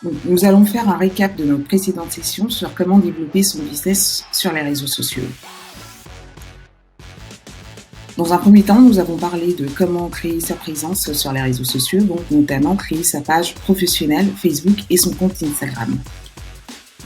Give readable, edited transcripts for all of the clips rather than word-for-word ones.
Donc, nous allons faire un récap de nos précédentes sessions sur comment développer son business sur les réseaux sociaux. Dans un premier temps, nous avons parlé de comment créer sa présence sur les réseaux sociaux, donc notamment créer sa page professionnelle Facebook et son compte Instagram.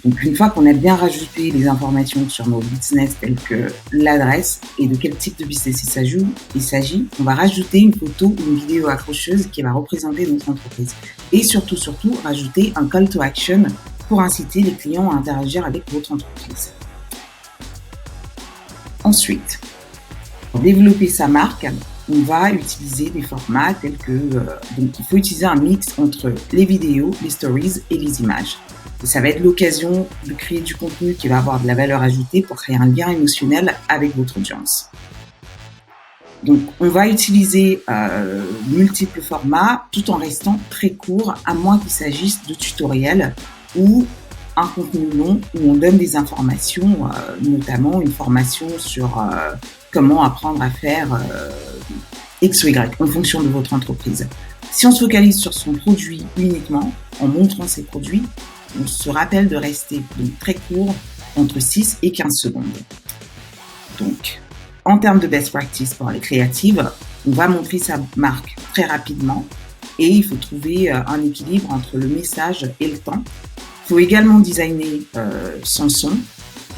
Donc une fois qu'on a bien rajouté les informations sur nos business telles que l'adresse et de quel type de business il s'agit, on va rajouter une photo ou une vidéo accrocheuse qui va représenter notre entreprise. Et surtout, rajouter un call to action pour inciter les clients à interagir avec votre entreprise. Ensuite, pour développer sa marque, on va utiliser des formats tels que... donc il faut utiliser un mix entre les vidéos, les stories et les images. Et ça va être l'occasion de créer du contenu qui va avoir de la valeur ajoutée pour créer un lien émotionnel avec votre audience. Donc, on va utiliser multiples formats tout en restant très court, à moins qu'il s'agisse de tutoriels ou un contenu long où on donne des informations, notamment une formation sur comment apprendre à faire X ou Y en fonction de votre entreprise. Si on se focalise sur son produit uniquement, en montrant ses produits, on se rappelle de rester donc très court, entre 6 et 15 secondes. Donc, en termes de best practice pour les créatives, on va montrer sa marque très rapidement et il faut trouver un équilibre entre le message et le temps. Il faut également designer son son,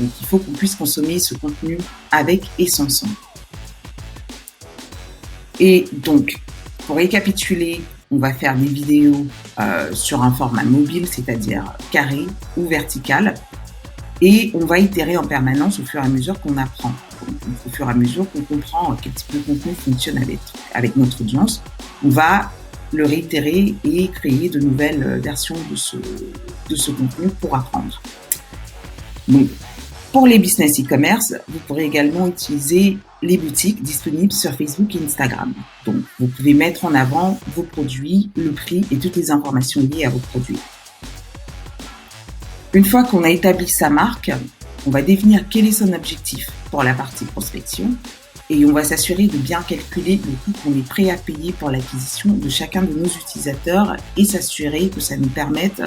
donc il faut qu'on puisse consommer ce contenu avec et sans son. Et donc, pour récapituler, on va faire des vidéos sur un format mobile, c'est-à-dire carré ou vertical. Et on va itérer en permanence au fur et à mesure qu'on apprend, au fur et à mesure qu'on comprend quel type de contenu fonctionne avec notre audience. On va le réitérer et créer de nouvelles versions de ce contenu pour apprendre. Donc, pour les business e-commerce, vous pourrez également utiliser les boutiques disponibles sur Facebook et Instagram. Donc, vous pouvez mettre en avant vos produits, le prix et toutes les informations liées à vos produits. Une fois qu'on a établi sa marque, on va définir quel est son objectif pour la partie prospection et on va s'assurer de bien calculer le coût qu'on est prêt à payer pour l'acquisition de chacun de nos utilisateurs et s'assurer que ça nous permette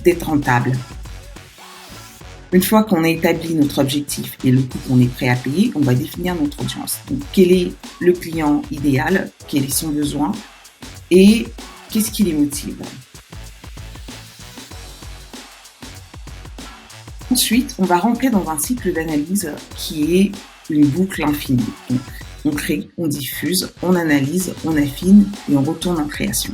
d'être rentable. Une fois qu'on a établi notre objectif et le coût qu'on est prêt à payer, on va définir notre audience. Donc, quel est le client idéal, quel est son besoin et qu'est-ce qui les motive. Ensuite, on va rentrer dans un cycle d'analyse qui est une boucle infinie. Donc, on crée, on diffuse, on analyse, on affine et on retourne en création.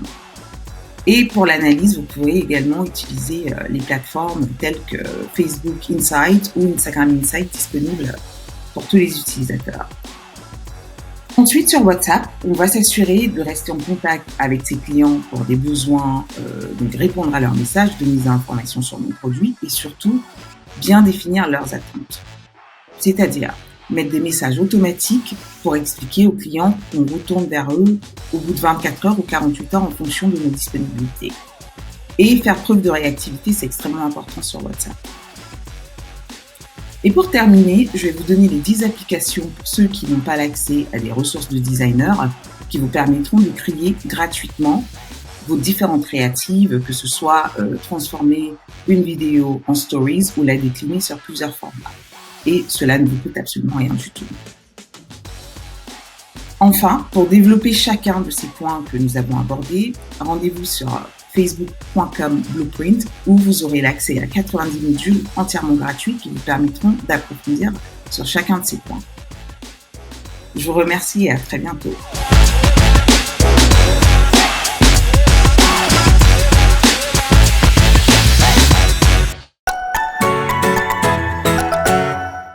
Et pour l'analyse, vous pouvez également utiliser les plateformes telles que Facebook Insight ou Instagram Insight disponibles pour tous les utilisateurs. Ensuite, sur WhatsApp, on va s'assurer de rester en contact avec ses clients pour des besoins, donc répondre à leurs messages, donner des informations sur nos produits et surtout bien définir leurs attentes. C'est-à-dire mettre des messages automatiques pour expliquer aux clients qu'on retourne vers eux au bout de 24 heures ou 48 heures en fonction de nos disponibilités. Et faire preuve de réactivité, c'est extrêmement important sur WhatsApp. Et pour terminer, je vais vous donner les 10 applications pour ceux qui n'ont pas l'accès à des ressources de designers qui vous permettront de créer gratuitement vos différentes créatives, que ce soit transformer une vidéo en stories ou la décliner sur plusieurs formats. Et cela ne vous coûte absolument rien du tout. Enfin, pour développer chacun de ces points que nous avons abordés, rendez-vous sur facebook.com/blueprint où vous aurez l'accès à 90 modules entièrement gratuits qui vous permettront d'approfondir sur chacun de ces points. Je vous remercie et à très bientôt.